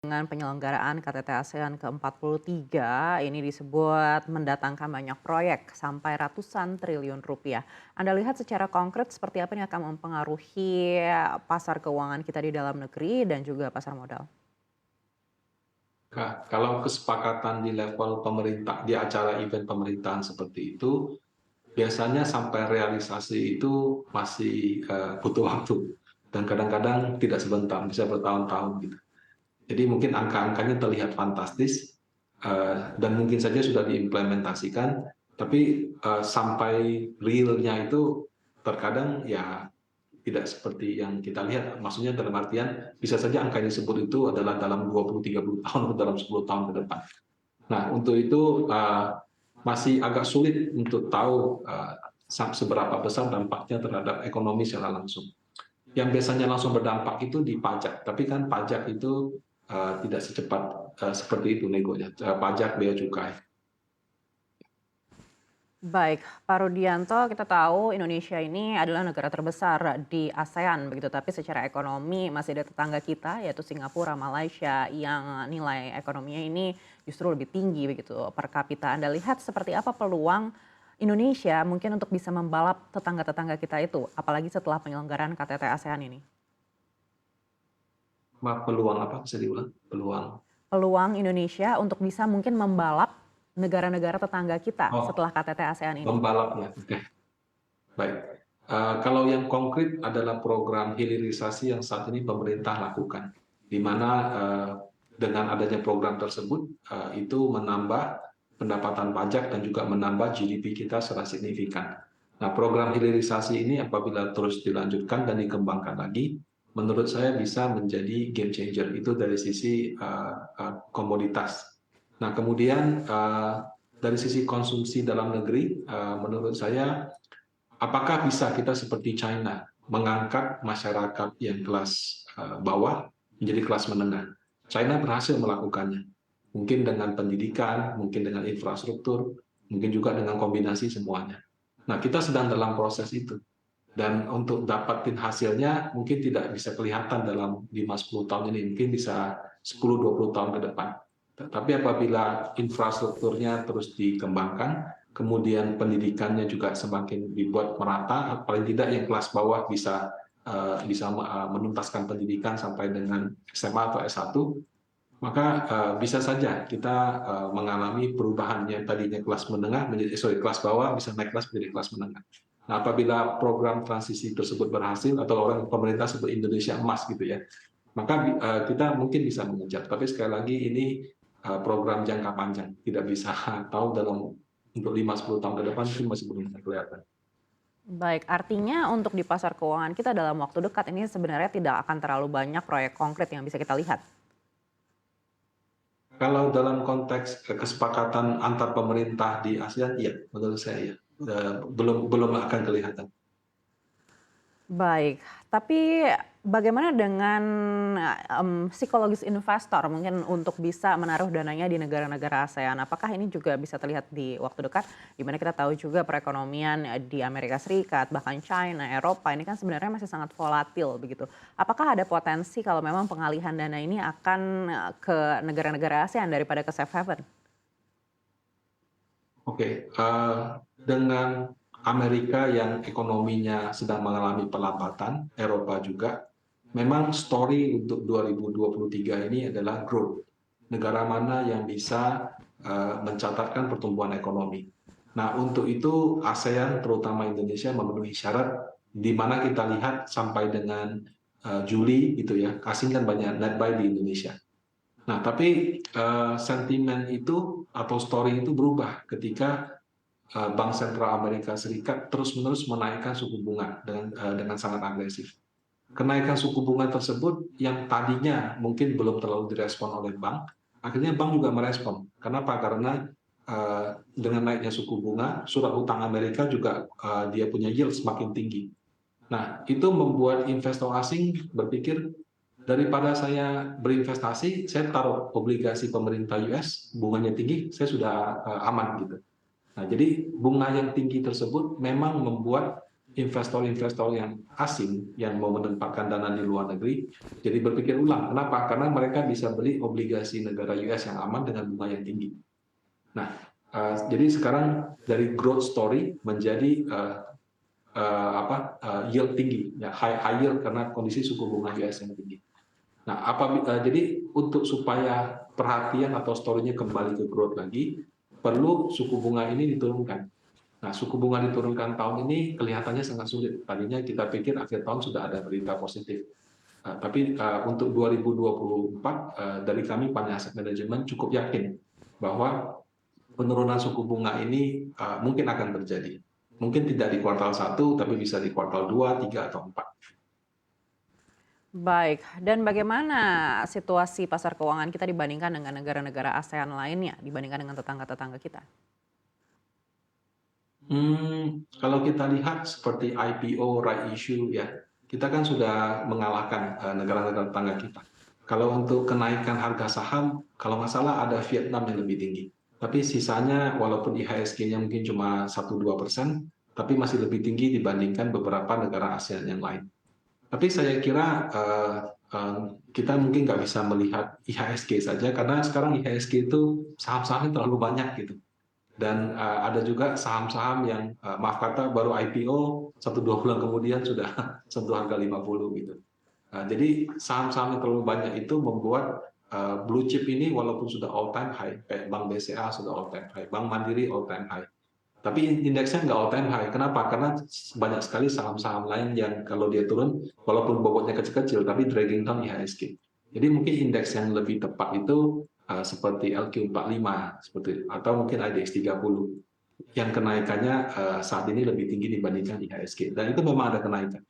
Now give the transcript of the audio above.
Dengan penyelenggaraan KTT ASEAN ke-43 ini disebut mendatangkan banyak proyek sampai ratusan triliun rupiah. Anda lihat secara konkret seperti apa ini akan mempengaruhi pasar keuangan kita di dalam negeri dan juga pasar modal? Nah, kalau kesepakatan di level pemerintah, di acara event pemerintahan seperti itu, biasanya sampai realisasi itu masih butuh waktu. Dan kadang-kadang tidak sebentar, bisa bertahun-tahun gitu. Jadi mungkin angka-angkanya terlihat fantastis, dan mungkin saja sudah diimplementasikan, tapi sampai realnya itu terkadang ya tidak seperti yang kita lihat. Maksudnya dalam artian bisa saja angka yang disebut itu adalah dalam 20-30 tahun atau dalam 10 tahun ke depan. Nah, untuk itu masih agak sulit untuk tahu seberapa besar dampaknya terhadap ekonomi secara langsung. Yang biasanya langsung berdampak itu di pajak, tapi kan pajak itu tidak secepat seperti itu negonya, pajak bea cukai. Baik, Pak Rudianto, kita tahu Indonesia ini adalah negara terbesar di ASEAN begitu, tapi secara ekonomi masih ada tetangga kita yaitu Singapura, Malaysia yang nilai ekonominya ini justru lebih tinggi begitu per kapita. Anda lihat seperti apa peluang Indonesia mungkin untuk bisa membalap tetangga-tetangga kita itu, apalagi setelah penyelenggaraan KTT ASEAN ini? Peluang apa bisa diulang? Peluang. Peluang Indonesia untuk bisa mungkin membalap negara-negara tetangga kita Oh, setelah KTT ASEAN ini. membalapnya. Oke, baik. Kalau yang konkret adalah program hilirisasi yang saat ini pemerintah lakukan, di mana dengan adanya program tersebut itu menambah pendapatan pajak dan juga menambah GDP kita secara signifikan. Nah, program hilirisasi ini apabila terus dilanjutkan dan dikembangkan lagi, menurut saya bisa menjadi game changer itu dari sisi komoditas. Nah, kemudian dari sisi konsumsi dalam negeri, menurut saya apakah bisa kita seperti China mengangkat masyarakat yang kelas bawah menjadi kelas menengah? China berhasil melakukannya. Mungkin dengan pendidikan, mungkin dengan infrastruktur, mungkin juga dengan kombinasi semuanya. Nah, kita sedang dalam proses itu. Dan untuk dapatin hasilnya mungkin tidak bisa kelihatan dalam 5-10 tahun ini, mungkin bisa 10-20 tahun ke depan. Tapi apabila infrastrukturnya terus dikembangkan, kemudian pendidikannya juga semakin dibuat merata, paling tidak yang kelas bawah bisa menuntaskan pendidikan sampai dengan SMA atau S1, maka bisa saja kita mengalami perubahan yang tadinya kelas menengah menjadi kelas bawah bisa naik kelas menjadi kelas menengah. Nah, apabila program transisi tersebut berhasil atau orang pemerintah sebut Indonesia emas gitu ya, maka kita mungkin bisa mengejar. Tapi sekali lagi ini program jangka panjang, tidak bisa tahu dalam untuk 5-10 tahun ke depan itu masih belum kelihatan. Baik, artinya untuk di pasar keuangan kita dalam waktu dekat ini sebenarnya tidak akan terlalu banyak proyek konkret yang bisa kita lihat. Kalau dalam konteks kesepakatan antar pemerintah di ASEAN, iya, menurut saya ya, belum belum akan kelihatan. Baik, tapi bagaimana dengan psikologis investor mungkin untuk bisa menaruh dananya di negara-negara ASEAN? Apakah ini juga bisa terlihat di waktu dekat? Di mana kita tahu juga perekonomian di Amerika Serikat, bahkan China, Eropa ini kan sebenarnya masih sangat volatil begitu. Apakah ada potensi kalau memang pengalihan dana ini akan ke negara-negara ASEAN daripada ke safe haven? Oke, dengan Amerika yang ekonominya sedang mengalami pelambatan, Eropa juga, memang story untuk 2023 ini adalah growth. Negara mana yang bisa mencatatkan pertumbuhan ekonomi. Nah, untuk itu ASEAN, terutama Indonesia, memenuhi syarat di mana kita lihat sampai dengan Juli gitu ya, asing kan banyak net buy di Indonesia. Nah, tapi sentimen itu atau story itu berubah ketika Bank Sentral Amerika Serikat terus-menerus menaikkan suku bunga dengan sangat agresif. Kenaikan suku bunga tersebut yang tadinya mungkin belum terlalu direspon oleh bank, akhirnya bank juga merespon. Kenapa? Karena dengan naiknya suku bunga, surat utang Amerika juga dia punya yield semakin tinggi. Nah, itu membuat investor asing berpikir daripada saya berinvestasi, saya taruh obligasi pemerintah US, bunganya tinggi, saya sudah aman gitu. Nah, jadi bunga yang tinggi tersebut memang membuat investor-investor yang asing yang mau menempatkan dana di luar negeri jadi berpikir ulang. Kenapa? Karena mereka bisa beli obligasi negara US yang aman dengan bunga yang tinggi. Nah, jadi sekarang dari growth story menjadi yield tinggi, ya high yield karena kondisi suku bunga US yang tinggi. Nah, jadi untuk supaya perhatian atau story-nya kembali ke growth lagi, perlu suku bunga ini diturunkan. Nah, suku bunga diturunkan tahun ini kelihatannya sangat sulit. Tadinya kita pikir akhir tahun sudah ada berita positif. Tapi untuk 2024 dari kami Panya Asset Management cukup yakin bahwa penurunan suku bunga ini mungkin akan terjadi. Mungkin tidak di kuartal 1, tapi bisa di kuartal 2, 3, atau 4. Baik, dan bagaimana situasi pasar keuangan kita dibandingkan dengan negara-negara ASEAN lainnya, dibandingkan dengan tetangga-tetangga kita? Kalau kita lihat seperti IPO, right issue, ya, kita kan sudah mengalahkan negara-negara tetangga kita. Kalau untuk kenaikan harga saham, kalau nggak salah ada Vietnam yang lebih tinggi. Tapi sisanya, walaupun IHSG-nya mungkin cuma 1-2%, tapi masih lebih tinggi dibandingkan beberapa negara ASEAN yang lain. Tapi saya kira kita mungkin nggak bisa melihat IHSG saja, karena sekarang IHSG itu saham-sahamnya terlalu banyak gitu. Dan ada juga saham-saham yang maaf kata baru IPO 1-2 bulan kemudian sudah sentuh harga 50 gitu. Jadi saham-saham yang terlalu banyak itu membuat blue chip ini walaupun sudah all time high, kayak Bank BCA sudah all time high, Bank Mandiri all time high. Tapi indeksnya nggak all time high. Kenapa? Karena banyak sekali saham-saham lain yang kalau dia turun, walaupun bobotnya kecil-kecil, tapi dragging down IHSG. Jadi mungkin indeks yang lebih tepat itu seperti LQ45 seperti atau mungkin IDX 30 yang kenaikannya saat ini lebih tinggi dibandingkan IHSG dan itu memang ada kenaikan.